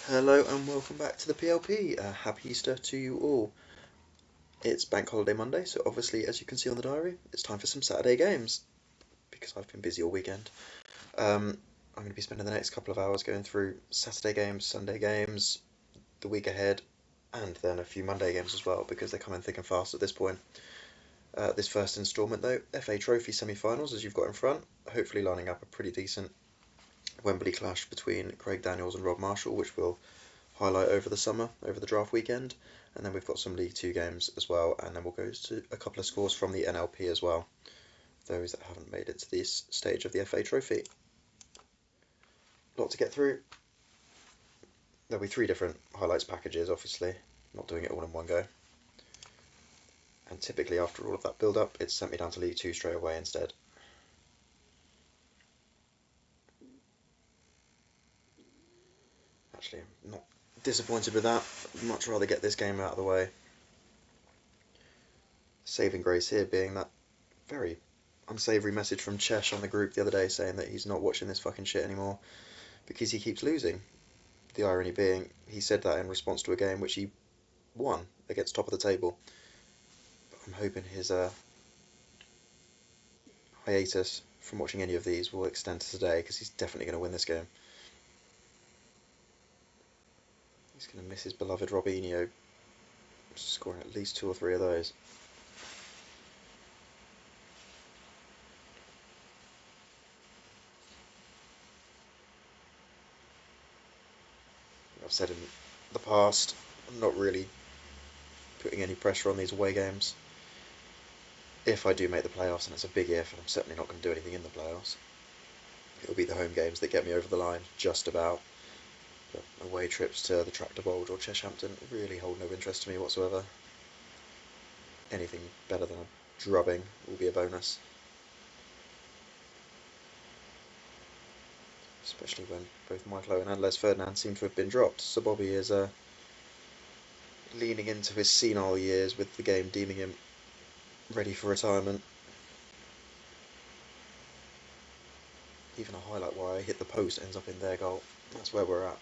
Hello and welcome back to the PLP. Happy Easter to you all. It's Bank Holiday Monday, so obviously, as you can see on the diary, it's time for some Saturday games because I've been busy all weekend. I'm going to be spending the next couple of hours going through Saturday games, Sunday games, the week ahead, and then a few Monday games as well because they come in thick and fast at this point. This first instalment, though, FA Trophy semi-finals, as you've got in front, hopefully lining up a pretty decent Wembley clash between Craig Daniels and Rob Marshall, which we'll highlight over the summer, over the draft weekend. And then we've got some League Two games as well, and then we'll go to a couple of scores from the NLP as well, those that haven't made it to this stage of the FA Trophy. A lot to get through. There'll be 3 different highlights packages, obviously, not doing it all in one go. And typically after all of that build-up, it's sent me down to League Two straight away instead. Actually, I'm not disappointed with that. I'd much rather get this game out of the way. Saving grace here being that very unsavoury message from Chesh on the group the other day saying that he's not watching this fucking shit anymore because he keeps losing. The irony being, he said that in response to a game which he won against top of the table. But I'm hoping his hiatus from watching any of these will extend to today because he's definitely going to win this game. He's going to miss his beloved Robinho scoring at least 2 or 3 of those. I've said in the past, I'm not really putting any pressure on these away games. If I do make the playoffs, and it's a big if, and I'm certainly not going to do anything in the playoffs, it'll be the home games that get me over the line, just about. But away trips to the Tractor Bolge or Cheshampton really hold no interest to me whatsoever. Anything better than a drubbing will be a bonus. Especially when both Michael Owen and Les Ferdinand seem to have been dropped. So Bobby is leaning into his senile years with the game deeming him ready for retirement. Even a highlight where I hit the post ends up in their goal. That's where we're at.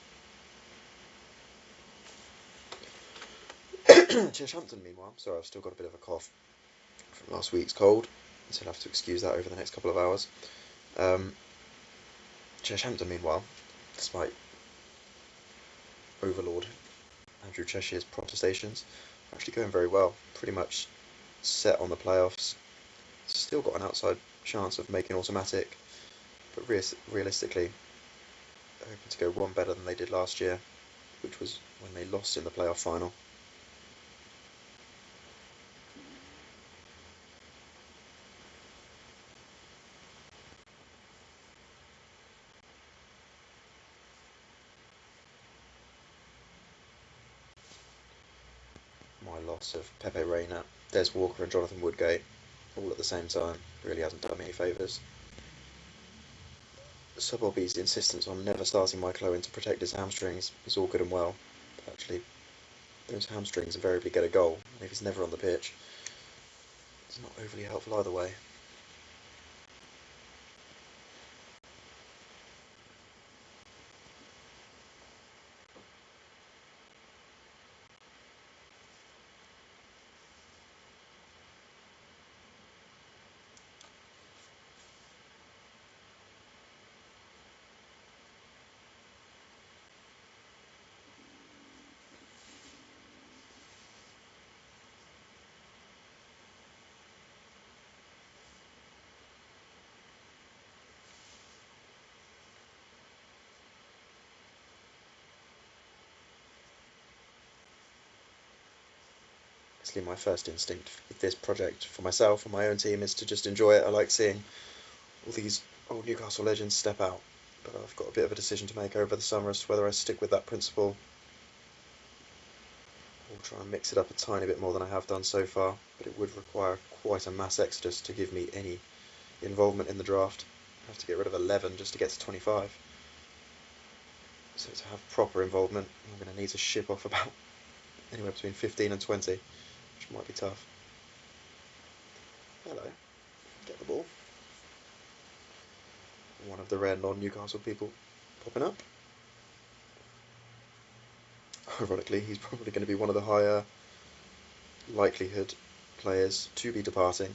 Cheshampton, meanwhile, sorry, I've still got a bit of a cough from last week's cold, so I'll have to excuse that over the next couple of hours. Cheshampton, meanwhile, despite Overlord Andrew Cheshire's protestations, are actually going very well. Pretty much set on the playoffs. Still got an outside chance of making automatic, but realistically, hoping to go one better than they did last year, which was when they lost in the playoff final. My loss of Pepe Reina, Des Walker and Jonathan Woodgate all at the same time really hasn't done me any favours. Sir Bobby's insistence on never starting Michael Owen to protect his hamstrings is all good and well, but actually those hamstrings invariably get a goal, and if he's never on the pitch, it's not overly helpful either way. Basically, my first instinct with this project for myself and my own team is to just enjoy it. I like seeing all these old Newcastle legends step out, but I've got a bit of a decision to make over the summer as to whether I stick with that principle or try and mix it up a tiny bit more than I have done so far, but it would require quite a mass exodus to give me any involvement in the draft. I have to get rid of 11 just to get to 25. So to have proper involvement, I'm going to need to ship off about anywhere between 15 and 20, which might be tough. Hello. Get the ball. One of the rare non-Newcastle people popping up. Ironically, he's probably going to be one of the higher likelihood players to be departing.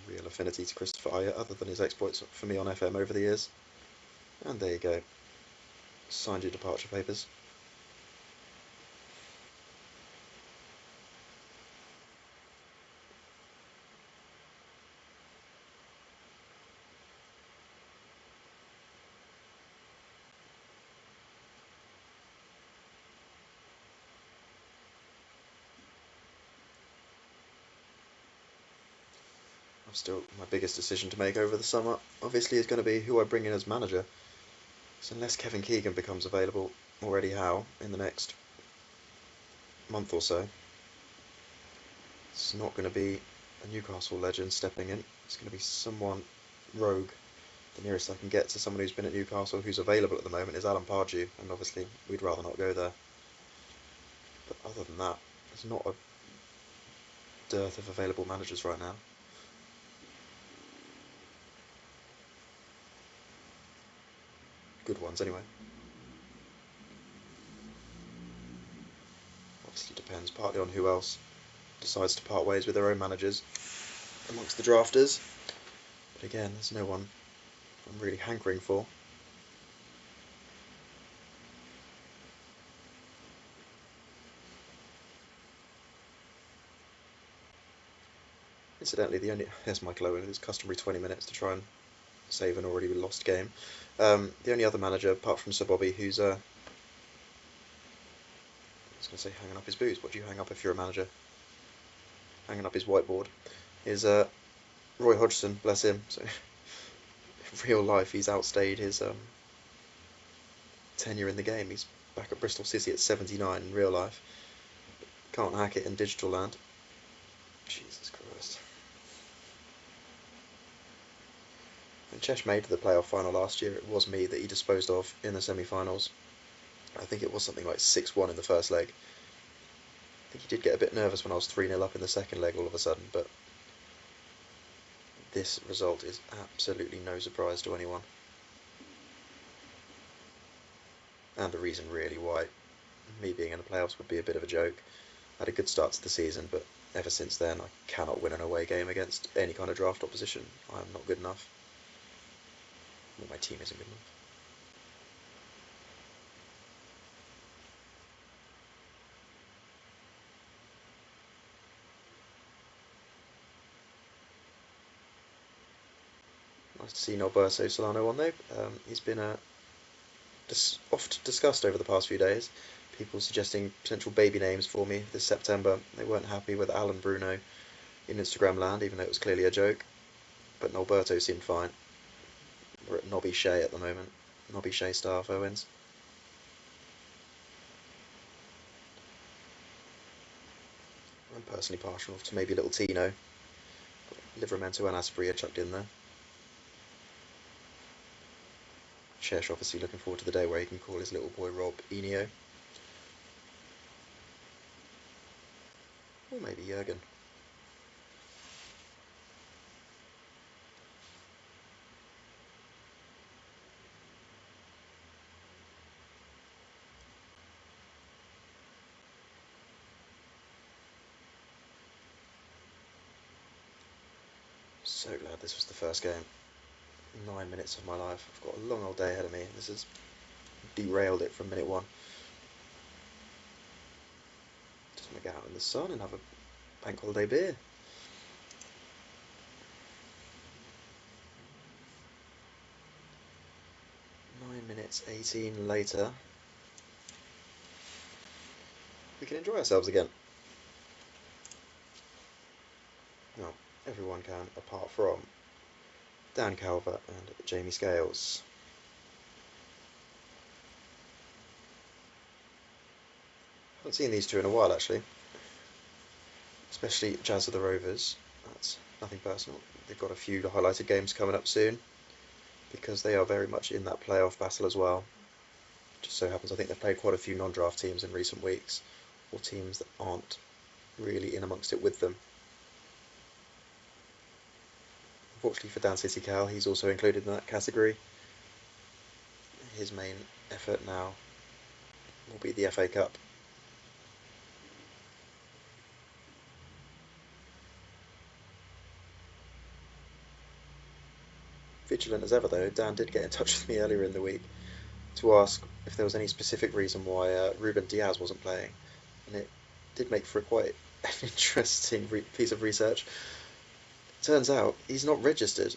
No real affinity to Christopher Ayer other than his exploits for me on FM over the years. And there you go. Signed your departure papers. Still, my biggest decision to make over the summer obviously is going to be who I bring in as manager. So unless Kevin Keegan becomes available, or Eddie Howe, in the next month or so, it's not going to be a Newcastle legend stepping in. It's going to be someone rogue. The nearest I can get to someone who's been at Newcastle who's available at the moment is Alan Pardew, and obviously we'd rather not go there. But other than that, there's not a dearth of available managers right now. Good ones, anyway. Obviously depends partly on who else decides to part ways with their own managers amongst the drafters. But again, there's no one I'm really hankering for. Incidentally, here's Michael Owen, his customary 20 minutes to try and save an already lost game. The only other manager, apart from Sir Bobby, who's I was going to say hanging up his boots. What do you hang up if you're a manager? Hanging up his whiteboard. Is Roy Hodgson, bless him. So in real life, he's outstayed his tenure in the game. He's back at Bristol City at 79 in real life. Can't hack it in digital land. Jesus Christ. When Chesh made the playoff final last year, it was me that he disposed of in the semi-finals. I think it was something like 6-1 in the first leg. I think he did get a bit nervous when I was 3-0 up in the second leg all of a sudden, but this result is absolutely no surprise to anyone. And the reason really why me being in the playoffs would be a bit of a joke. I had a good start to the season, but ever since then I cannot win an away game against any kind of draft opposition. I am not good enough. Well, my team isn't good enough. Nice to see Alberto Solano on though. He's been oft discussed over the past few days. People suggesting potential baby names for me this September. They weren't happy with Alan Bruno in Instagram land, even though it was clearly a joke. But Alberto seemed fine. We're at Nobby Shea at the moment. Nobby Shea Staff Owens. I'm personally partial to maybe little Tino. Livramento and Asprey are chucked in there. Shesh obviously looking forward to the day where he can call his little boy Rob Enio. Or maybe Jurgen. So glad this was the first game. 9 minutes of my life. I've got a long old day ahead of me. This has derailed it from minute one. Just want to get out in the sun and have a bank holiday beer. Minutes 18 later, we can enjoy ourselves again. Well, everyone can, apart from Dan Calvert and Jamie Scales. Haven't seen these two in a while actually, especially Jazz of the Rovers. That's nothing personal. They've got a few highlighted games coming up soon, because they are very much in that playoff battle as well. Just so happens I think they've played quite a few non-draft teams in recent weeks, or teams that aren't really in amongst it with them. Unfortunately for Dan City Cal, he's also included in that category. his main effort now will be the FA Cup. Vigilant as ever though, Dan did get in touch with me earlier in the week to ask if there was any specific reason why Ruben Diaz wasn't playing, and it did make for quite an interesting piece of research. Turns out he's not registered.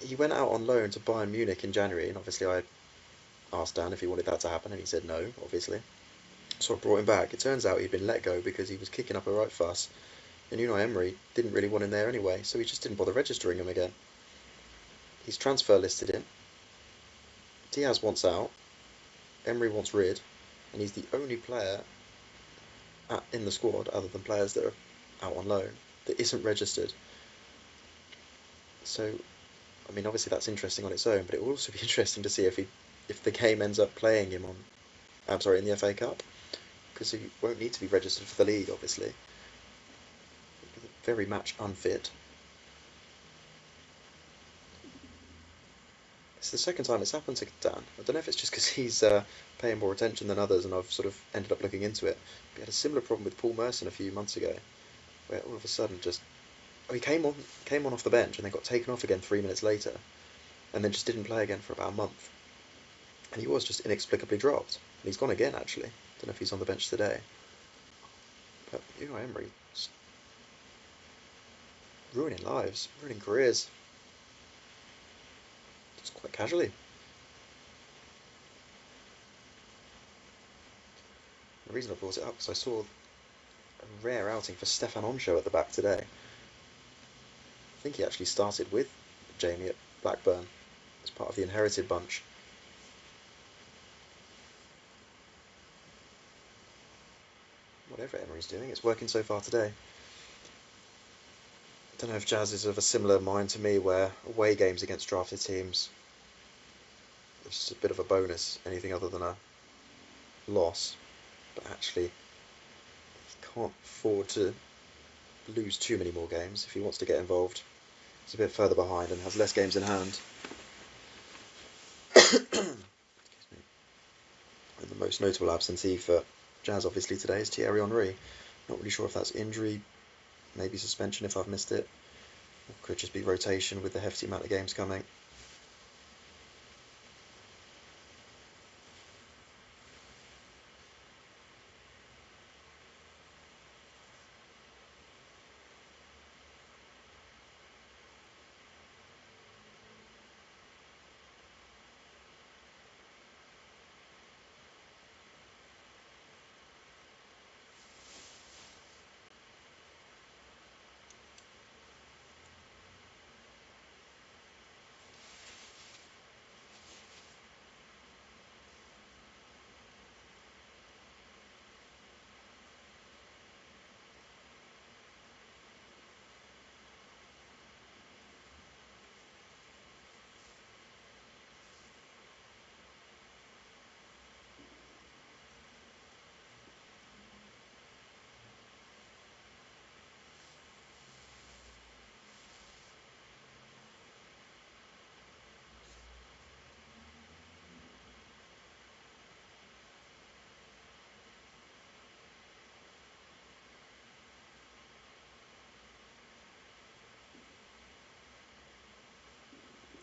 He went out on loan to Bayern Munich in January, and obviously I asked Dan if he wanted that to happen, and he said no, obviously. So I brought him back. It turns out he'd been let go because he was kicking up a right fuss, and Unai Emery didn't really want him there anyway, so he just didn't bother registering him again. He's transfer listed in. Diaz wants out, Emery wants rid, and he's the only player in the squad, other than players that are out on loan, that isn't registered. So, I mean, obviously that's interesting on its own, but it will also be interesting to see if the game ends up playing him in the FA Cup, because he won't need to be registered for the league, obviously. Very match unfit. It's the second time it's happened to Dan. I don't know if it's just because he's paying more attention than others, and I've sort of ended up looking into it. We had a similar problem with Paul Merson a few months ago, where all of a sudden he came on off the bench and then got taken off again 3 minutes later, and then just didn't play again for about a month. And he was just inexplicably dropped. And he's gone again, actually. Don't know if he's on the bench today. But Unai Emery, just ruining lives, ruining careers. Just quite casually. The reason I brought it up is I saw a rare outing for Stefan Onsho at the back today. I think he actually started with Jamie at Blackburn as part of the inherited bunch. Whatever Emery's doing, it's working so far today. I don't know if Jazz is of a similar mind to me, where away games against drafted teams, it's just a bit of a bonus, anything other than a loss. But actually, he can't afford to lose too many more games if he wants to get involved. He's a bit further behind and has less games in hand. Excuse me. And the most notable absentee for Jazz obviously today is Thierry Henry. Not really sure if that's injury, maybe suspension if I've missed it, or could just be rotation with the hefty amount of games coming.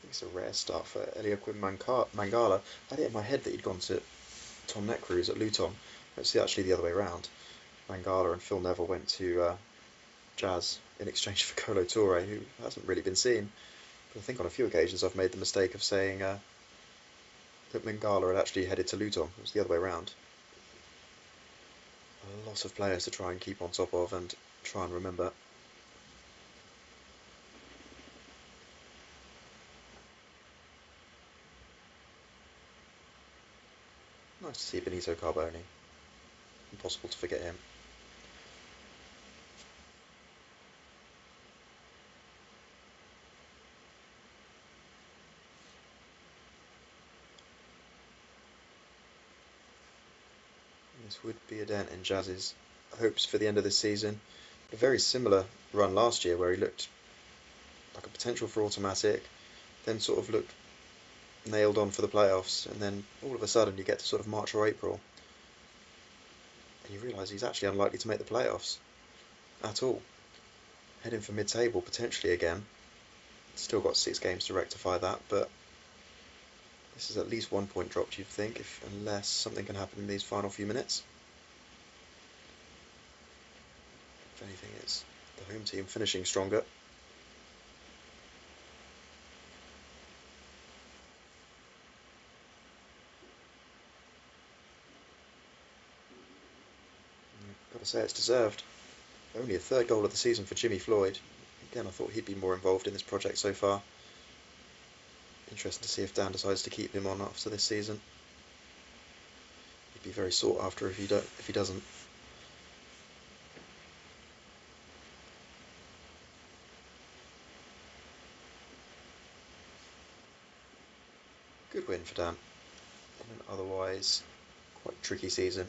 It's a rare start for Eliaquim Mangala. I had it in my head that he'd gone to Tom Netcruise at Luton. It's actually the other way around. Mangala and Phil Neville went to Jazz in exchange for Kolo Touré, who hasn't really been seen. But I think on a few occasions I've made the mistake of saying that Mangala had actually headed to Luton. It was the other way around. A lot of players to try and keep on top of and try and remember. Nice to see Benito Carboni. Impossible to forget him. This would be a dent in Jazz's hopes for the end of this season. A very similar run last year where he looked like a potential for automatic, then sort of looked nailed on for the playoffs, and then all of a sudden you get to sort of March or April, and you realise he's actually unlikely to make the playoffs at all. Heading for mid-table potentially again. Still got 6 games to rectify that, but this is at least 1 point dropped, you'd think, unless something can happen in these final few minutes. If anything, it's the home team finishing stronger. Got to say it's deserved. Only a 3rd goal of the season for Jimmy Floyd. Again, I thought he'd be more involved in this project so far. Interesting to see if Dan decides to keep him on after this season. He'd be very sought after if he doesn't. Good win for Dan in an otherwise quite tricky season.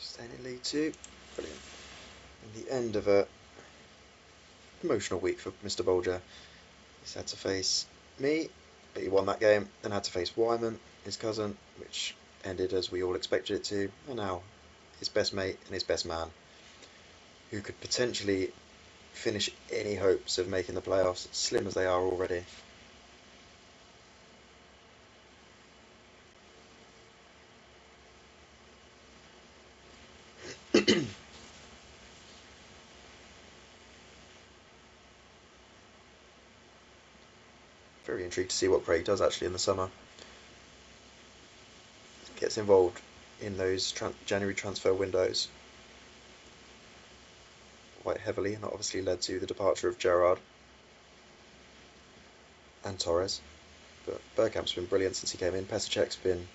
Staying in League 2, brilliant. And the end of a emotional week for Mr. Bolge. He's had to face me, but he won that game, then had to face Wyman, his cousin, which ended as we all expected it to, and now his best mate and his best man, who could potentially finish any hopes of making the playoffs, slim as they are already. Very intrigued to see what Craig does actually in the summer. Gets involved in those January transfer windows quite heavily, and that obviously led to the departure of Gerrard and Torres. But Bergkamp's been brilliant since he came in. Petacek's been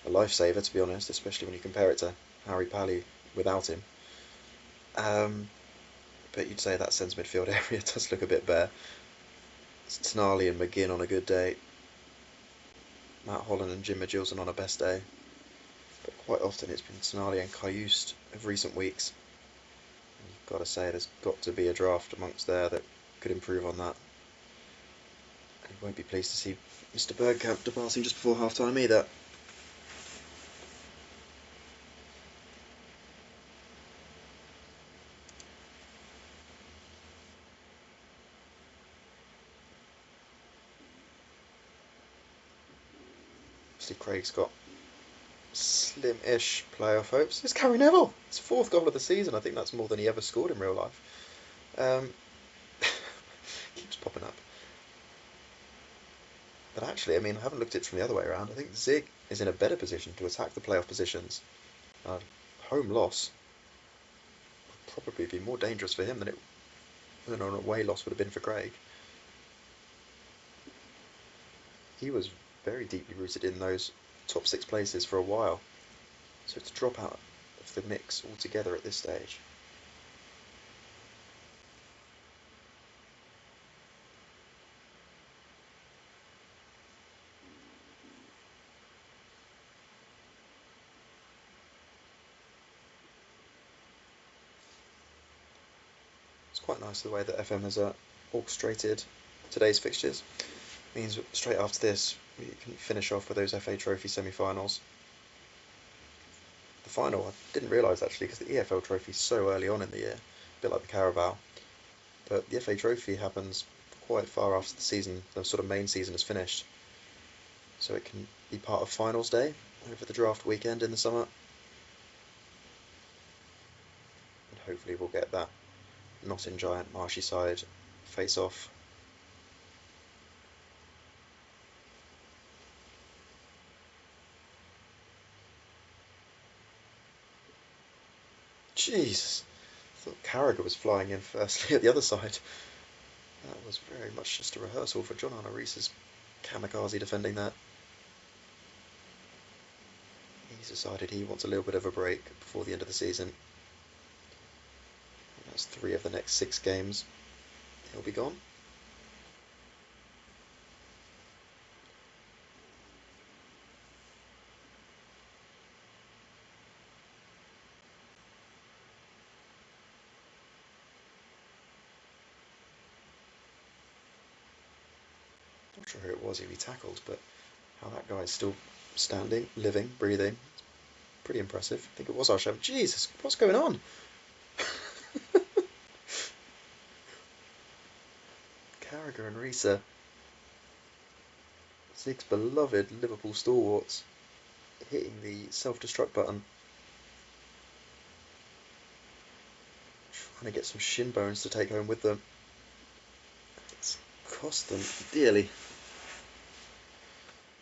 a lifesaver, to be honest, especially when you compare it to Harry Pally without him. But you'd say that centre midfield area does look a bit bare. It's Tonali and McGinn on a good day. Matt Holland and Jim Magilson on a best day. But quite often it's been Tonali and Kayust of recent weeks. And you've got to say there's got to be a draft amongst there that could improve on that. And you won't be pleased to see Mr. Bergkamp departing just before half time either. Obviously Craig's got slim-ish playoff hopes. It's Gary Neville. It's 4th goal of the season. I think that's more than he ever scored in real life. Keeps popping up. But actually, I mean, I haven't looked at it from the other way around. I think Zig is in a better position to attack the playoff positions. Home loss would probably be more dangerous for him than an away loss would have been for Craig. He was very deeply rooted in those top 6 places for a while. So to drop out of the mix altogether at this stage. It's quite nice the way that FM has orchestrated today's fixtures. It means straight after this we can finish off with those FA Trophy semi-finals. The final, I didn't realise actually, because the EFL Trophy is so early on in the year, a bit like the Carabao. But the FA Trophy happens quite far after the season, the sort of main season is finished. So it can be part of finals day over the draft weekend in the summer. And hopefully we'll get that NottinGiant Marshyside face-off. Jesus, I thought Carragher was flying in firstly at the other side. That was very much just a rehearsal for John Arne Reese's kamikaze defending that. He's decided he wants a little bit of a break before the end of the season. And that's 3 of the next 6 games. He'll be gone. Not sure who it was he tackled, but how that guy is still standing, living, breathing. Pretty impressive. I think it was our Sheff. Jesus, what's going on? Carragher and Risa, Zig's beloved Liverpool stalwarts, hitting the self-destruct button. Trying to get some shin bones to take home with them. It's cost them dearly.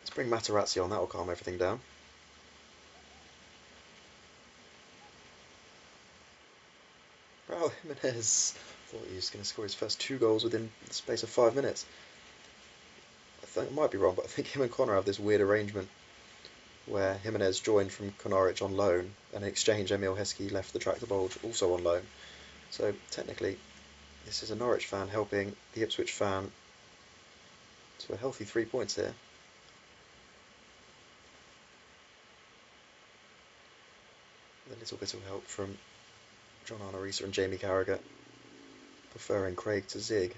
Let's bring Materazzi on, that'll calm everything down. Raul Jimenez thought he was going to score his first 2 goals within the space of 5 minutes. I think I might be wrong, but I think him and Connor have this weird arrangement where Jimenez joined from Konaric on loan, and in exchange Emil Heskey left the Tractor Bulge also on loan. So technically, this is a Norwich fan helping the Ipswich fan to a healthy 3 points here. With a little bit of help from John Arnorisa and Jamie Carragher, preferring Craig to Zig.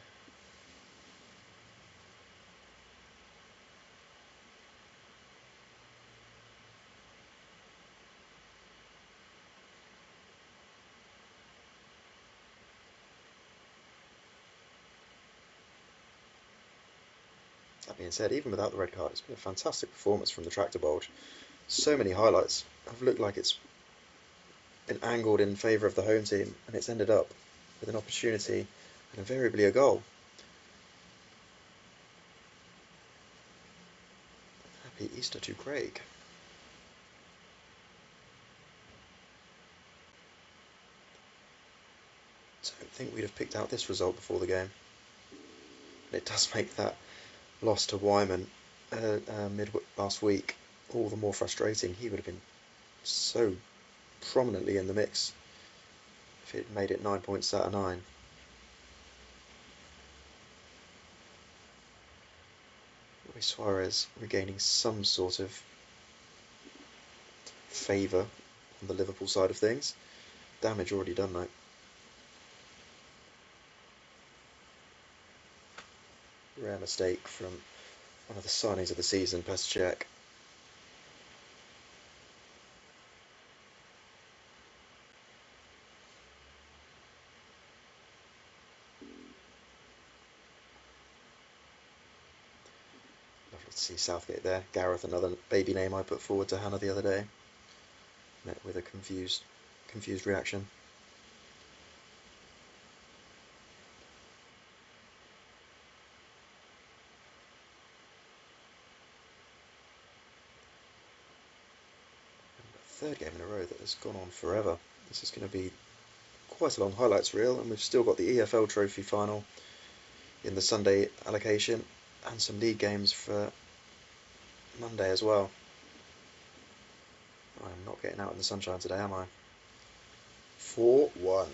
That being said, even without the red card, it's been a fantastic performance from the Tractor Bulge. So many highlights have looked like it's been angled in favour of the home team, and it's ended up with an opportunity and invariably a goal. Happy Easter to Craig. So I think we'd have picked out this result before the game. And it does make that loss to Wyman mid last week all the more frustrating. He would have been so prominently in the mix if it made it 9 points out of 9. Luis Suarez regaining some sort of favour on the Liverpool side of things. Damage already done though. Rare mistake from one of the signings of the season, MATTch. Lovely to see Southgate there. Gareth, another baby name I put forward to Hannah the other day. Met with a confused reaction. Third game in a row that has gone on forever. This is going to be quite a long highlights reel, and we've still got the EFL Trophy final in the Sunday allocation and some league games for Monday as well. I'm not getting out in the sunshine today, am I? 4-1.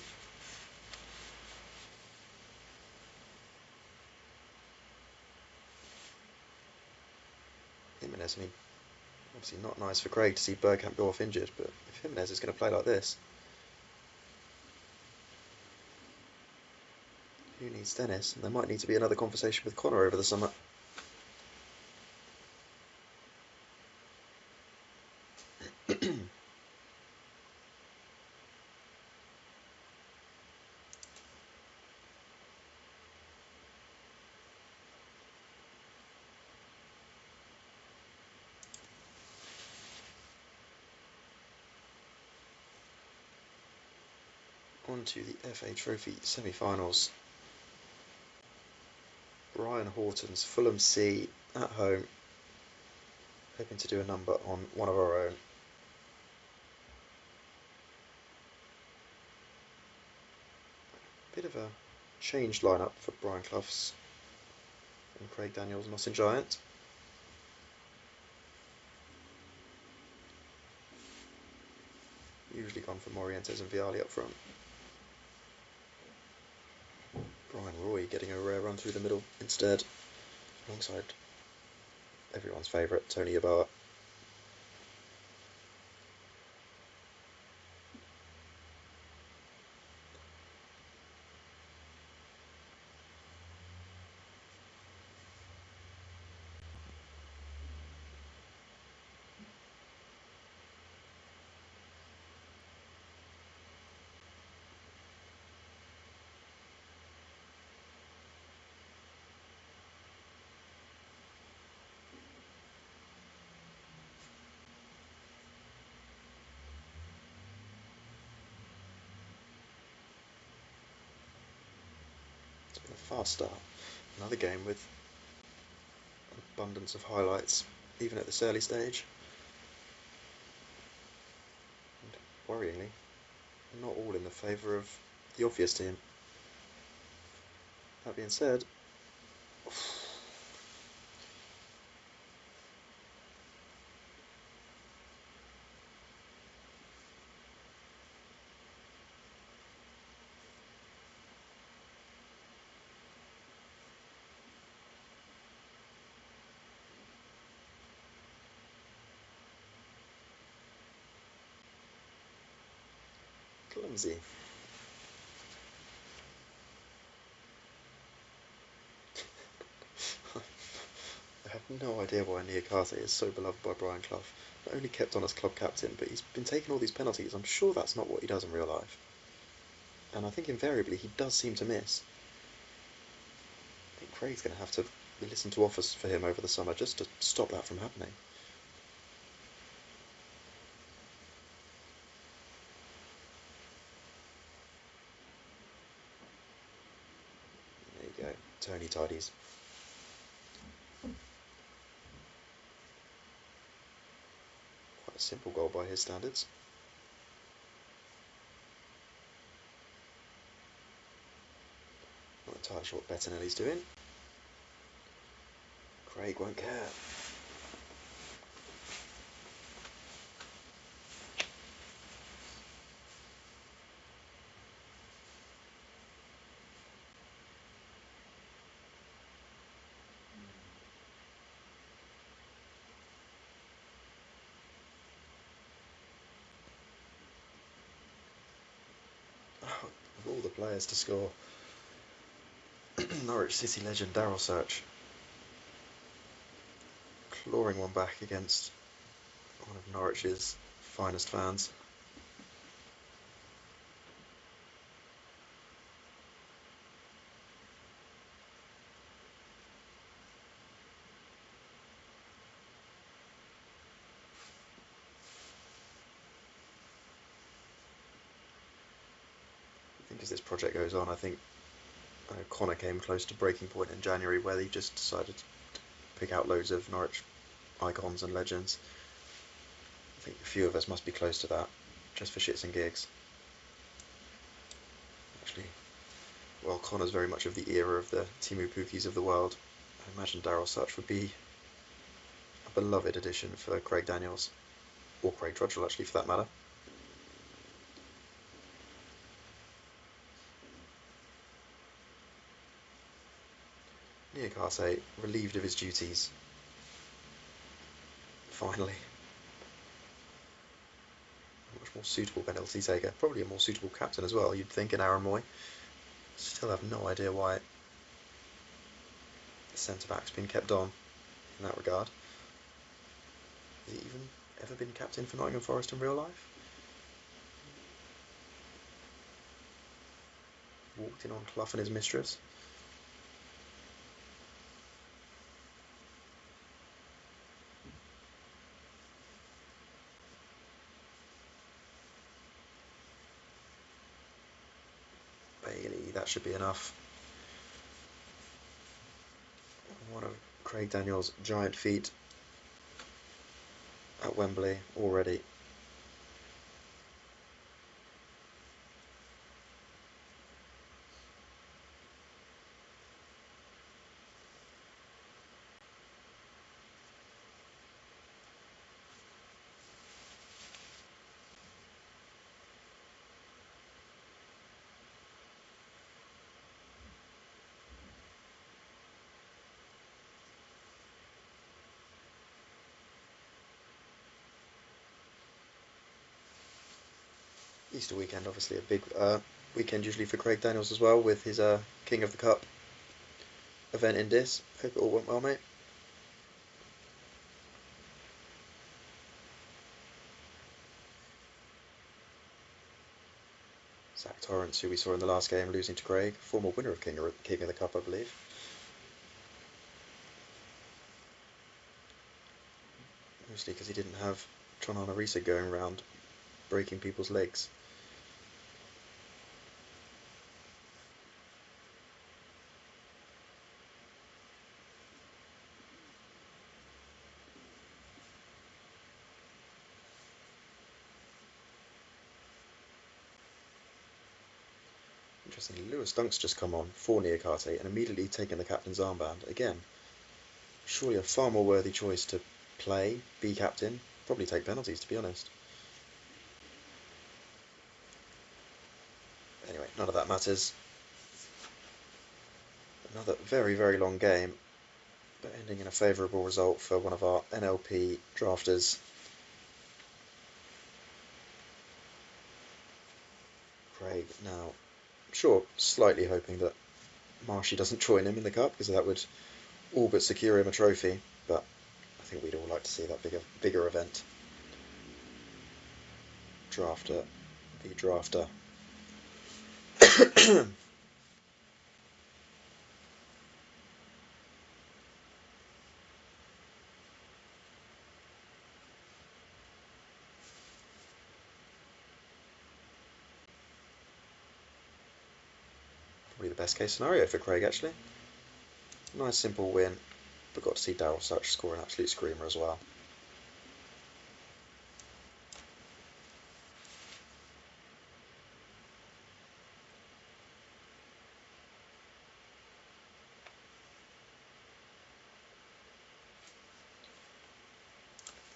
Jimenez, I mean, obviously not nice for Craig to see Bergkamp go off injured, but if Jimenez is going to play like this, who needs Dennis? And there might need to be another conversation with Connor over the summer. On to the FA Trophy semi-finals. Brian Horton's Fulham C at home, hoping to do a number on one of our own. Bit of a changed lineup for Brian Clough's and Craig Daniels' NottinGiant. Usually gone for Morientes and Vialli up front. Brian Roy getting a rare run through the middle instead, alongside everyone's favourite Tony Yeboah. fast start. Another game with an abundance of highlights, even at this early stage. And worryingly, not all in the favour of the obvious team. That being said, clumsy. I have no idea why Niakate is so beloved by Brian Clough. Not only kept on as club captain, but he's been taking all these penalties. I'm sure that's not what he does in real life. And I think invariably he does seem to miss. I think Craig's going to have to listen to offers for him over the summer just to stop that from happening. There you go, Tony tidies. Quite a simple goal by his standards. Not entirely sure what Bettinelli's doing. Craig won't care. Of all the players to score, Norwich City legend Daryl Search clawing one back against one of Norwich's finest fans. I think as this project goes on, I think Connor came close to breaking point in January where he just decided to pick out loads of Norwich icons and legends. I think a few of us must be close to that, just for shits and gigs. Actually, well, Connor's very much of the era of the Timu Pukis of the world. I imagine Daryl Such would be a beloved addition for Craig Daniels, or Craig Trudgell actually for that matter. Niakate relieved of his duties. Finally. A much more suitable penalty taker. Probably a more suitable captain as well, you'd think, in Aaron Moy. Still have no idea why the centre-back's been kept on in that regard. Has he even ever been captain for Nottingham Forest in real life? Walked in on Clough and his mistress. Bailey, that should be enough. One of Craig Daniels' giant feat at Wembley already. Easter weekend, obviously a big weekend usually for Craig Daniels as well, with his King of the Cup event in Dis. Hope it all went well, mate. Zach Torrance, who we saw in the last game, losing to Craig, former winner of King of the Cup, I believe. Mostly because he didn't have Tronana Risa going around breaking people's legs. Interestingly, Lewis Dunk's just come on for Niakate and immediately taken the captain's armband. Again, surely a far more worthy choice to play, be captain, probably take penalties, to be honest. Anyway, none of that matters. Another very, very long game, but ending in a favourable result for one of our NLP drafters. Craig now, I'm sure, slightly hoping that Marshy doesn't join him in the cup, because that would all but secure him a trophy, but I think we'd all like to see that bigger event. Drafter v drafter. Probably the best case scenario for Craig, actually. Nice simple win, but got to see Daryl Such score an absolute screamer as well.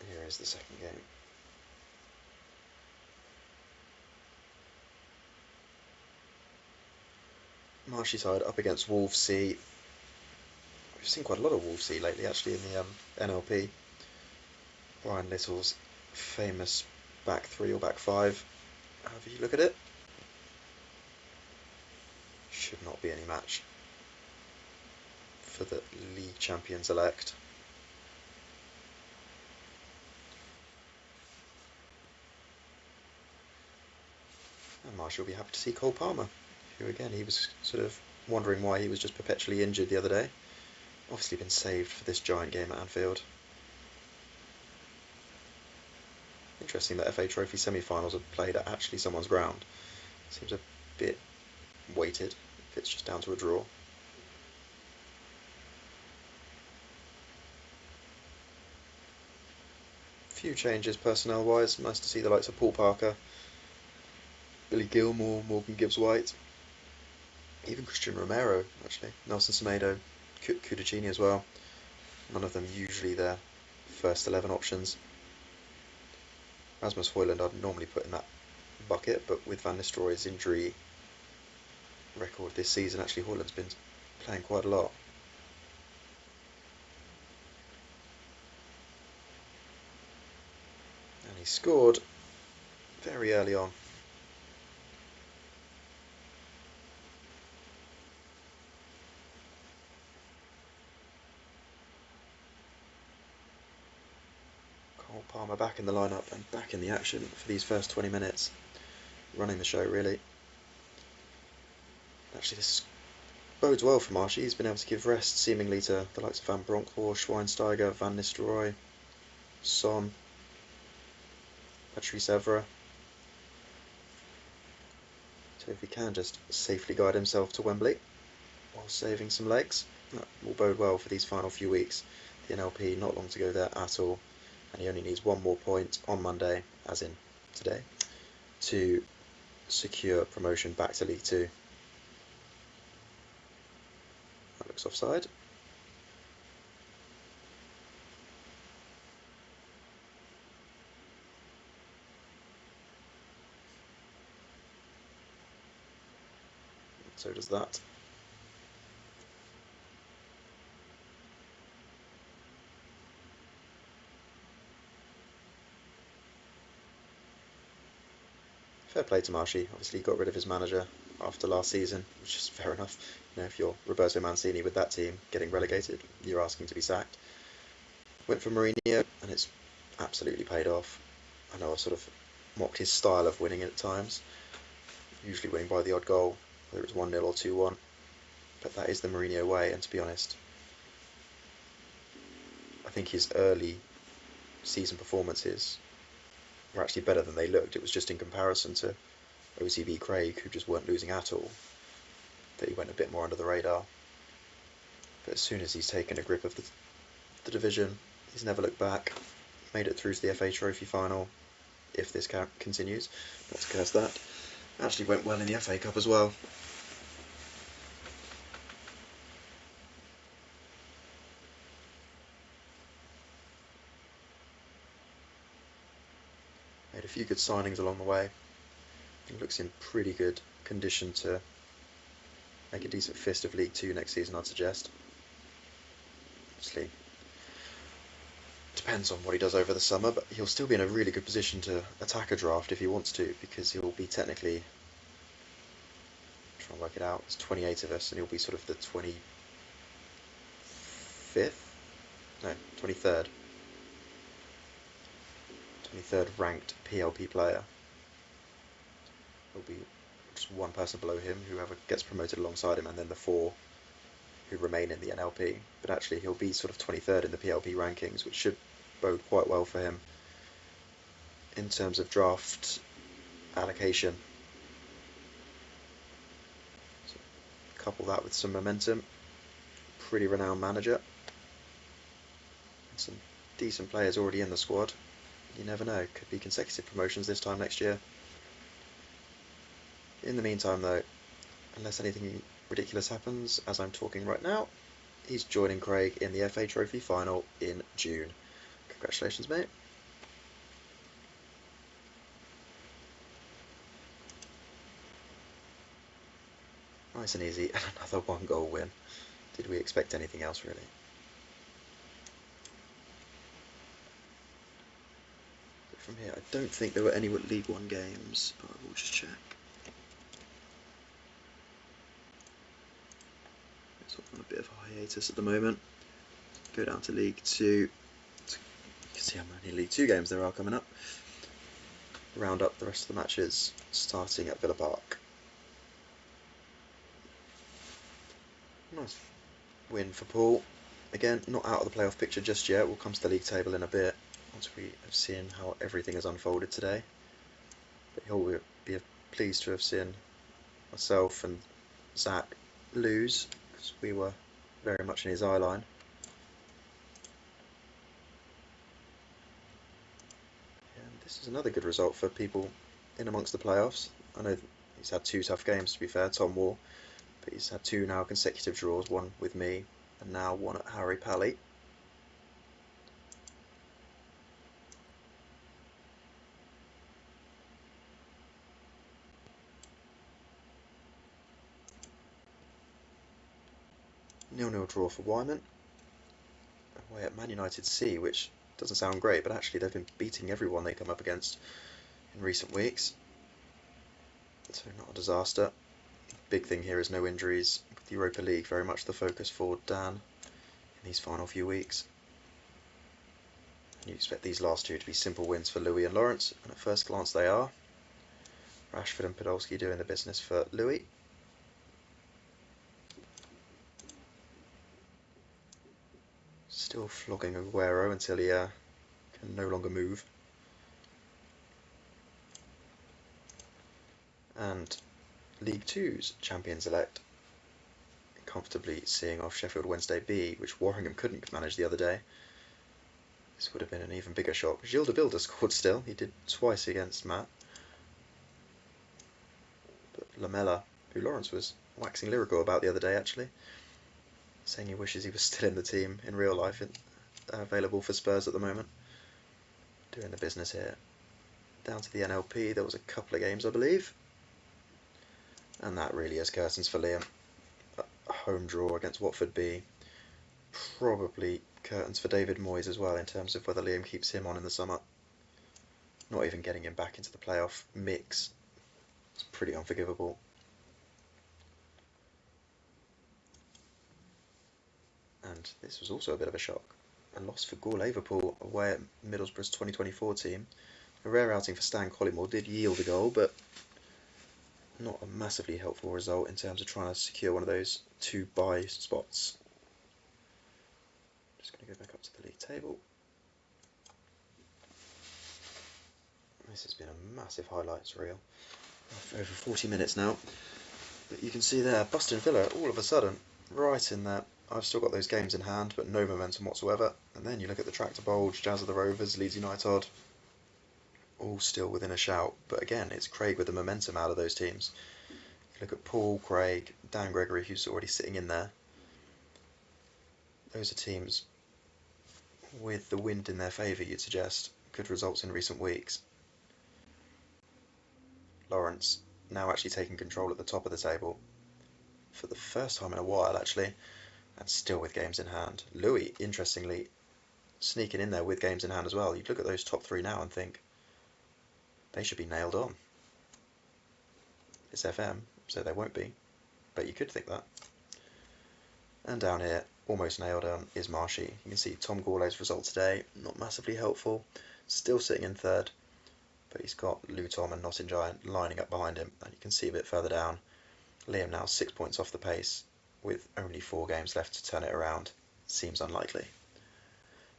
Here is the second game. Marshyside up against Wolves C. We've seen quite a lot of Wolves C lately, actually, in the NLP. Brian Little's famous back three or back five, however you look at it. Should not be any match for the league champions elect. And Marsh will be happy to see Cole Palmer, who again, he was sort of wondering why he was just perpetually injured the other day. Obviously been saved for this giant game at Anfield. Interesting that FA Trophy semi-finals are played at actually someone's ground. Seems a bit weighted if it's just down to a draw. Few changes personnel-wise. Nice to see the likes of Paul Parker, Billy Gilmore, Morgan Gibbs-White, even Christian Romero, actually, Nelson Semedo, Kudachini as well. None of them usually their first 11 options. Rasmus Højlund I'd normally put in that bucket, but with Van Nistelrooy's injury record this season, actually Højlund's been playing quite a lot. And he scored very early on. Cole Palmer back in the lineup and back in the action for these first 20 minutes. Running the show, really. Actually, this bodes well for Marshy. He's been able to give rest seemingly to the likes of Van Bronckhorst, Schweinsteiger, Van Nistelrooy, Son, Patrice Evra. So if he can just safely guide himself to Wembley while saving some legs, that will bode well for these final few weeks. The NLP, not long to go there at all, and he only needs one more point on Monday, as in today, to secure promotion back to League 2. That looks offside. So does that. Fair play to Marshy. Obviously he got rid of his manager after last season, which is fair enough. You know, if you're Roberto Mancini with that team getting relegated, you're asking to be sacked. Went for Mourinho, and it's absolutely paid off. I know I've sort of mocked his style of winning at times, usually winning by the odd goal, whether it's 1-0 or 2-1. But that is the Mourinho way, and to be honest, I think his early season performances were actually better than they looked. It was just in comparison to OCB Craig, who just weren't losing at all, that he went a bit more under the radar. But as soon as he's taken a grip of the division, he's never looked back. Made it through to the FA Trophy final, if this continues. Not to curse that. Actually went well in the FA Cup as well. Made a few good signings along the way. He looks in pretty good condition to make a decent fist of League 2 next season, I'd suggest. Obviously, depends on what he does over the summer, but he'll still be in a really good position to attack a draft if he wants to, because he'll be technically, trying to work it out, there's 28 of us, and he'll be sort of the 25th? No, 23rd. 23rd ranked PLP player. There'll be just one person below him, whoever gets promoted alongside him, and then the 4 who remain in the NLP. But actually he'll be sort of 23rd in the PLP rankings, which should bode quite well for him in terms of draft allocation. So couple that with some momentum, pretty renowned manager, and some decent players already in the squad. You never know, could be consecutive promotions this time next year. In the meantime though, unless anything ridiculous happens as I'm talking right now, he's joining Craig in the FA Trophy final in June. Congratulations, mate. Nice and easy, and another 1-goal win. Did we expect anything else, really? But from here, I don't think there were any League 1 games, but I will just check. On a bit of a hiatus at the moment. Go down to League 2. You can see how many League 2 games there are coming up. Round up the rest of the matches, starting at Villa Park. Nice win for Paul. Again, not out of the playoff picture just yet. We'll come to the league table in a bit once we have seen how everything has unfolded today. But he'll be pleased to have seen myself and Zach lose, because we were very much in his eye line. And this is another good result for people in amongst the playoffs. I know he's had 2 tough games, to be fair, Tom Whall, but he's had 2 now consecutive draws, one with me and now one at Harry Pally. Nil-nil draw for Wyman, away at Utd C, which doesn't sound great, but actually they've been beating everyone they come up against in recent weeks, so not a disaster. Big thing here is no injuries, with the Europa League very much the focus for Dan in these final few weeks. And you expect these last 2 to be simple wins for Louis and Lawrence, and at first glance they are. Rashford and Podolski doing the business for Louis. Still flogging Aguero until he can no longer move. And League 2's champions-elect comfortably seeing off Sheffield Wednesday B, which Warringham couldn't manage the other day. This would have been an even bigger shock. Gilles de Bilder scored still. He did twice against Matt. But Lamella, who Lawrence was waxing lyrical about the other day actually, saying he wishes he was still in the team in real life, available for Spurs at the moment. Doing the business here. Down to the NLP, there was a couple of games I believe. And that really is curtains for Liam. A home draw against Watford B. Probably curtains for David Moyes as well in terms of whether Liam keeps him on in the summer. Not even getting him back into the playoff mix. It's pretty unforgivable. And this was also a bit of a shock. A loss for Gourlayverpool away at Middlesbrough's 2024 team. A rare outing for Stan Collymore, did yield a goal, but not a massively helpful result in terms of trying to secure one of those 2 bye spots. Just going to go back up to the league table. This has been a massive highlights reel for over 40 minutes now. But you can see there, Bustin Villa all of a sudden right in there. I've still got those games in hand, but no momentum whatsoever. And then you look at the track to Bolge, Jazz of the Rovers, Leeds United, all still within a shout. But again, it's Craig with the momentum out of those teams. You look at Paul, Craig, Dan Gregory, who's already sitting in there. Those are teams with the wind in their favour, you'd suggest. Good results in recent weeks. Lawrence now actually taking control at the top of the table for the first time in a while, actually, and still with games in hand. Louis, interestingly, sneaking in there with games in hand as well. You'd look at those top three now and think they should be nailed on. It's FM, so they won't be, but you could think that. And down here, almost nailed on, is Marshy. You can see Tom Gourlay's result today, not massively helpful, still sitting in third, but he's got Luton and NottinGiant lining up behind him, and you can see a bit further down, Liam now 6 points off the pace, with only 4 games left to turn it around. Seems unlikely.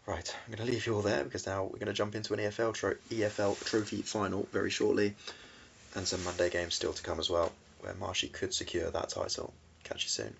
Right, I'm going to leave you all there, because now we're going to jump into an EFL Trophy final very shortly, and some Monday games still to come as well, where Marshy could secure that title. Catch you soon.